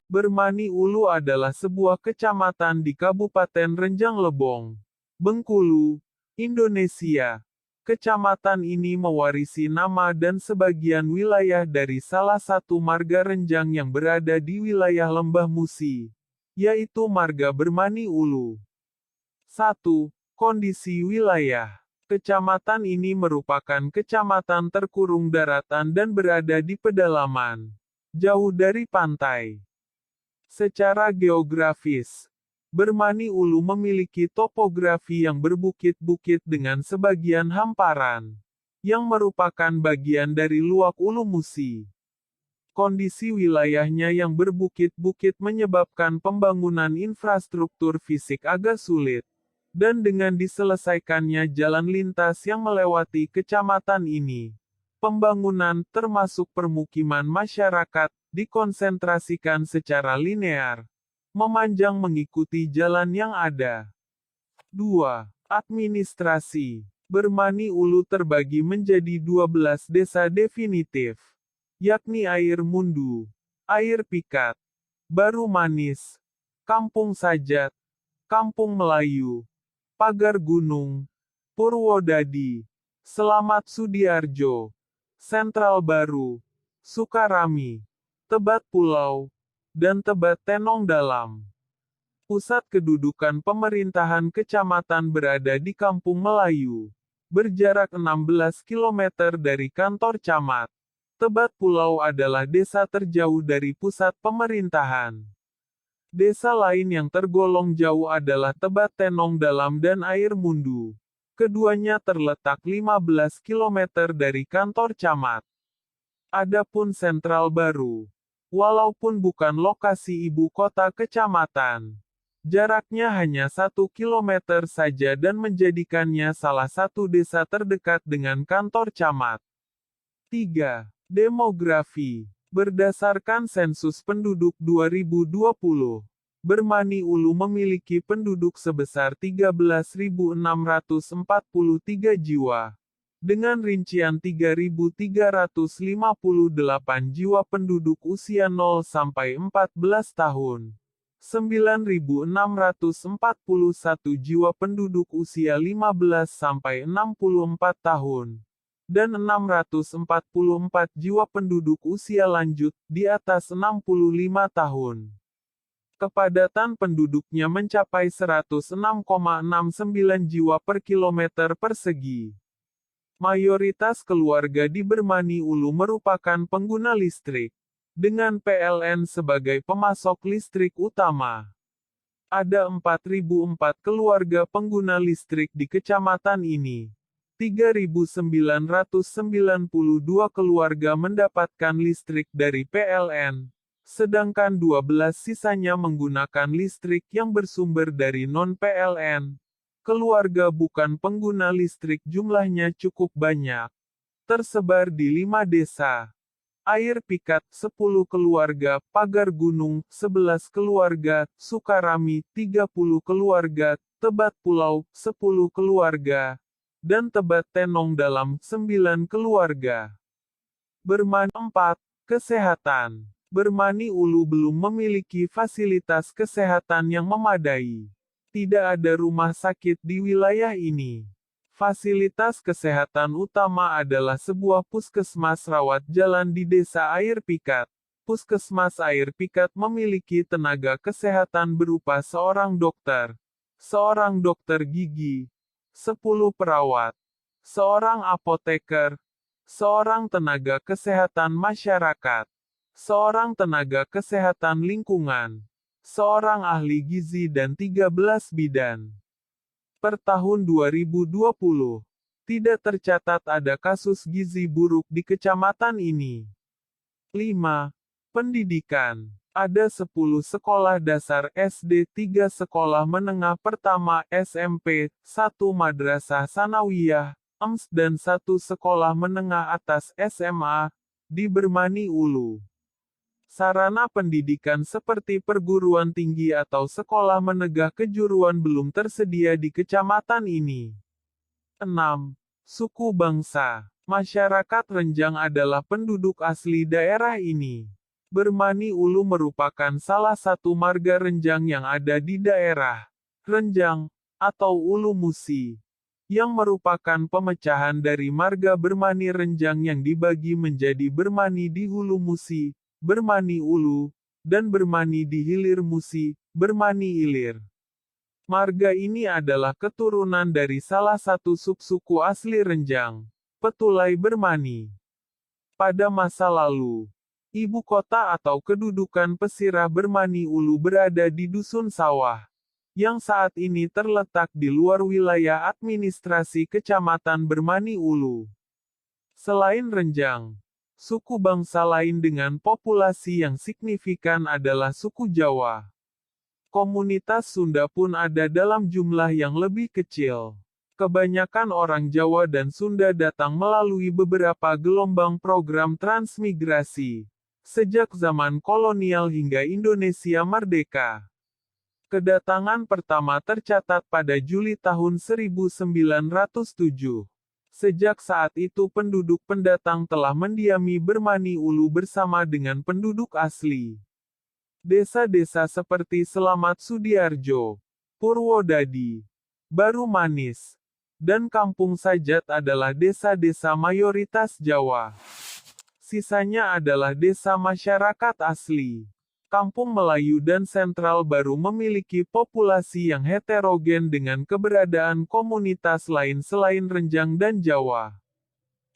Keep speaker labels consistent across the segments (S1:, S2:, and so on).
S1: Bermani Ulu adalah sebuah kecamatan di Kabupaten Renjang Lebong, Bengkulu, Indonesia. Kecamatan ini mewarisi nama dan sebagian wilayah dari salah satu marga Renjang yang berada di wilayah Lembah Musi, yaitu marga Bermani Ulu. 1. Kondisi wilayah. Kecamatan ini merupakan kecamatan terkurung daratan dan berada di pedalaman, jauh dari pantai. Secara geografis, Bermani Ulu memiliki topografi yang berbukit-bukit dengan sebagian hamparan, yang merupakan bagian dari luak Ulu Musi. Kondisi wilayahnya yang berbukit-bukit menyebabkan pembangunan infrastruktur fisik agak sulit, dan dengan diselesaikannya jalan lintas yang melewati kecamatan ini, pembangunan termasuk permukiman masyarakat dikonsentrasikan secara linear, memanjang mengikuti jalan yang ada. 2. Administrasi. Bermani Ulu terbagi menjadi 12 desa definitif, yakni Air Mundu, Air Pikat, Baru Manis, Kampung Sajat, Kampung Melayu, Pagar Gunung, Purwodadi, Selamat Sudiarjo, Sentral Baru, Sukarami, Tebat Pulau, dan Tebat Tenong Dalam. Pusat kedudukan pemerintahan kecamatan berada di Kampung Melayu, berjarak 16 km dari kantor camat. Tebat Pulau adalah desa terjauh dari pusat pemerintahan. Desa lain yang tergolong jauh adalah Tebat Tenong Dalam dan Air Mundu. Keduanya terletak 15 km dari kantor camat. Adapun Sentral Baru, walaupun bukan lokasi ibu kota kecamatan, jaraknya hanya 1 km saja dan menjadikannya salah satu desa terdekat dengan kantor camat. 3. Demografi. Berdasarkan sensus penduduk 2020, Bermani Ulu memiliki penduduk sebesar 13.643 jiwa, dengan rincian 3.358 jiwa penduduk usia 0 sampai 14 tahun, 9.641 jiwa penduduk usia 15 sampai 64 tahun, dan 644 jiwa penduduk usia lanjut di atas 65 tahun. Kepadatan penduduknya mencapai 106,69 jiwa per kilometer persegi. Mayoritas keluarga di Bermani Ulu merupakan pengguna listrik, dengan PLN sebagai pemasok listrik utama. Ada 4.004 keluarga pengguna listrik di kecamatan ini. 3.992 keluarga mendapatkan listrik dari PLN, sedangkan 12 sisanya menggunakan listrik yang bersumber dari non-PLN. Keluarga bukan pengguna listrik jumlahnya cukup banyak, tersebar di 5 desa. Air Pikat, 10 keluarga, Pagar Gunung, 11 keluarga, Sukarami, 30 keluarga, Tebat Pulau, 10 keluarga, dan Tebat Tenong Dalam, 9 keluarga. Bermani 4. Kesehatan. Bermani Ulu belum memiliki fasilitas kesehatan yang memadai. Tidak ada rumah sakit di wilayah ini. Fasilitas kesehatan utama adalah sebuah puskesmas rawat jalan di desa Air Pikat. Puskesmas Air Pikat memiliki tenaga kesehatan berupa seorang dokter gigi, 10 perawat, seorang apoteker, seorang tenaga kesehatan masyarakat, seorang tenaga kesehatan lingkungan, seorang ahli gizi dan 13 bidan. Per tahun 2020, tidak tercatat ada kasus gizi buruk di kecamatan ini. 5. Pendidikan. Ada 10 sekolah dasar SD, 3 sekolah menengah pertama SMP, 1 madrasah sanawiyah, EMS dan 1 sekolah menengah atas SMA, di Bermani Ulu. Sarana pendidikan seperti perguruan tinggi atau sekolah menengah kejuruan belum tersedia di kecamatan ini. 6. Suku bangsa. Masyarakat Renjang adalah penduduk asli daerah ini. Bermani Ulu merupakan salah satu marga Renjang yang ada di daerah Renjang atau Ulu Musi, yang merupakan pemecahan dari marga Bermani Renjang yang dibagi menjadi Bermani di Hulu Musi, Bermani Ulu, dan Bermani di Hilir Musi, Bermani Ilir. Marga ini adalah keturunan dari salah satu subsuku asli Renjang, Petulai Bermani. Pada masa lalu, ibu kota atau kedudukan Pesirah Bermani Ulu berada di Dusun Sawah, yang saat ini terletak di luar wilayah administrasi Kecamatan Bermani Ulu. Selain Renjang, suku bangsa lain dengan populasi yang signifikan adalah suku Jawa. Komunitas Sunda pun ada dalam jumlah yang lebih kecil. Kebanyakan orang Jawa dan Sunda datang melalui beberapa gelombang program transmigrasi, sejak zaman kolonial hingga Indonesia merdeka. Kedatangan pertama tercatat pada Juli tahun 1907. Sejak saat itu penduduk pendatang telah mendiami Bermani Ulu bersama dengan penduduk asli. Desa-desa seperti Selamat Sudiarjo, Purwodadi, Baru Manis, dan Kampung Sajat adalah desa-desa mayoritas Jawa. Sisanya adalah desa masyarakat asli. Kampung Melayu dan Sentral Baru memiliki populasi yang heterogen dengan keberadaan komunitas lain selain Renjang dan Jawa.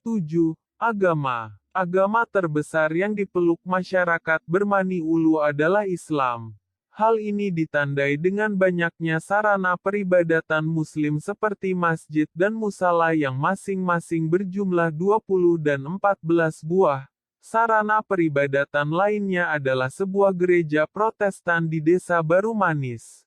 S1: 7. Agama. Agama terbesar yang dipeluk masyarakat Bermani Ulu adalah Islam. Hal ini ditandai dengan banyaknya sarana peribadatan Muslim seperti masjid dan musala yang masing-masing berjumlah 20 dan 14 buah. Sarana peribadatan lainnya adalah sebuah gereja Protestan di Desa Baru Manis.